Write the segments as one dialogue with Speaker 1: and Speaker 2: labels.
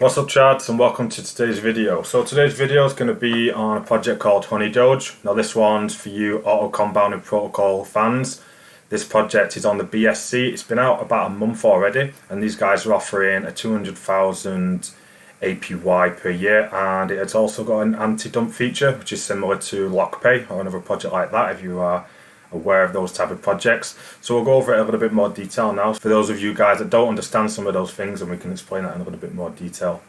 Speaker 1: What's up, chads, and welcome to today's video. So today's video is going to be on a project called HoneyDoge. Now this one's for you auto compounding protocol fans. This project is on the BSC. It's been out about a month already, and these guys are offering a 200,000 APY per year, and it's also got an anti-dump feature, which is similar to LockPay or another project like that if you are aware of those type of projects. So we'll go over it in a little bit more detail now for those of you guys that don't understand some of those things, and we can explain that in a little bit more detail.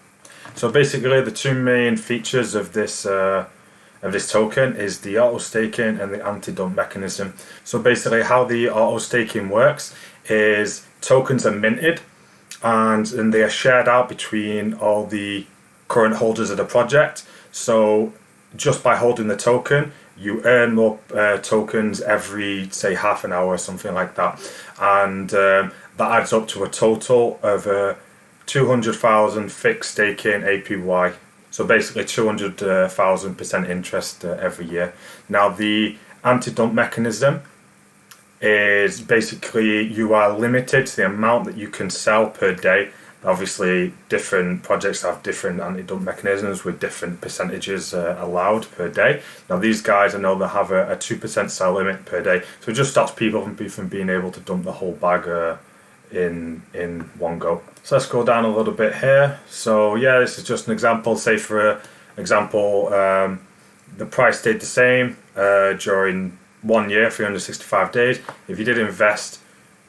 Speaker 1: So basically the two main features of this token is the auto staking and the anti-dump mechanism. So basically how the auto staking works is tokens are minted and they are shared out between all the current holders of the project. So just by holding the token, you earn more tokens every, say, half an hour or something like that, and that adds up to a total of 200,000 fixed staking APY. So basically 200,000% interest every year. Now the anti-dump mechanism is basically you are limited to the amount that you can sell per day. Obviously, different projects have different anti-dump mechanisms with different percentages allowed per day. Now, these guys, I know they have a 2% sell limit per day, so it just stops people from being able to dump the whole bag in one go. So let's go down a little bit here. So yeah, this is just an example. Say for example, the price stayed the same during 1 year, 365 days. If you did invest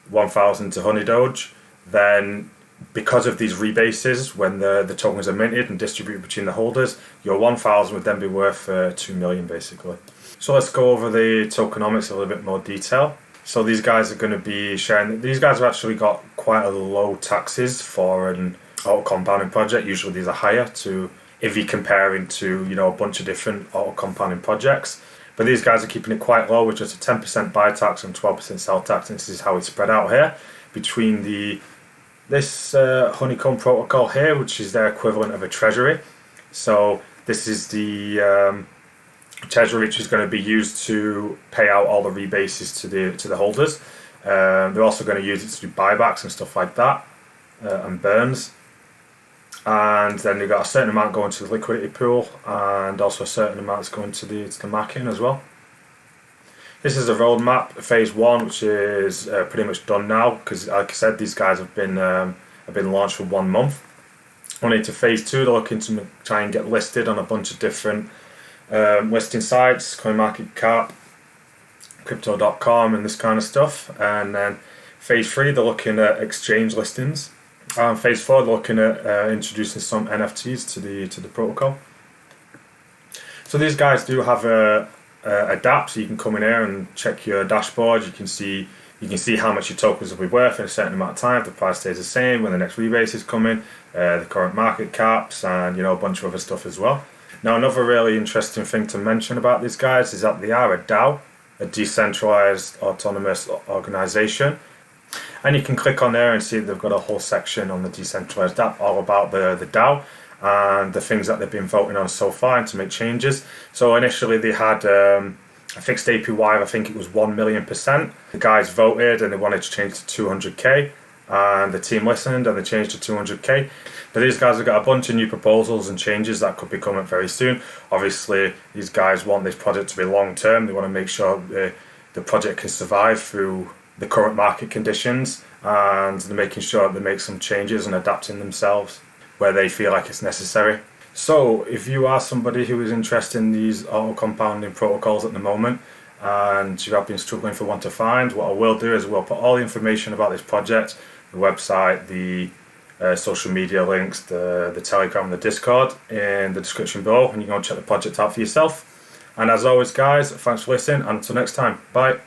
Speaker 1: 1,000 to HoneyDoge, then because of these rebases, when the tokens are minted and distributed between the holders, your 1,000 would then be worth 2 million basically. So let's go over the tokenomics in a little bit more detail. So these guys are going to be sharing. These guys have actually got quite a low taxes for an auto compounding project. Usually these are higher to if you're comparing to a bunch of different auto compounding projects. But these guys are keeping it quite low with just a 10% buy tax and 12% sell tax. And this is how it's spread out here between this honeycomb protocol here, which is their equivalent of a treasury. So this is the treasury which is going to be used to pay out all the rebases to the holders. They're also going to use it to do buybacks and stuff like that, and burns. And then they've got a certain amount going to the liquidity pool, and also a certain amount is going to the marketing as well. This is a roadmap, phase one, which is pretty much done now because, like I said, these guys have been launched for 1 month. On into phase two, they're looking to try and get listed on a bunch of different listing sites, CoinMarketCap, Crypto.com, and this kind of stuff. And then phase three, they're looking at exchange listings. And phase four, they're looking at introducing some NFTs to the protocol. So these guys do have a DApp, so you can come in here and check your dashboard. You can see how much your tokens will be worth in a certain amount of time. The price stays the same when the next rebase is coming, the current market caps, and a bunch of other stuff as well. Now, another really interesting thing to mention about these guys is that they are a DAO, a decentralized autonomous organization. And you can click on there and see they've got a whole section on the decentralized app all about the DAO and the things that they've been voting on so far and to make changes. So initially they had a fixed APY, I think it was 1 million%. The guys voted and they wanted to change to 200k, and the team listened and they changed to 200k. But these guys have got a bunch of new proposals and changes that could be coming very soon. Obviously these guys want this project to be long term. They want to make sure the project can survive through the current market conditions, and they're making sure they make some changes and adapting themselves where they feel like it's necessary. So if you are somebody who is interested in these auto compounding protocols at the moment and you have been struggling for one to find, what I will do is we'll put all the information about this project, the website, the social media links, the Telegram, the Discord in the description below, and you can go check the project out for yourself. And as always guys, thanks for listening, and until next time, bye.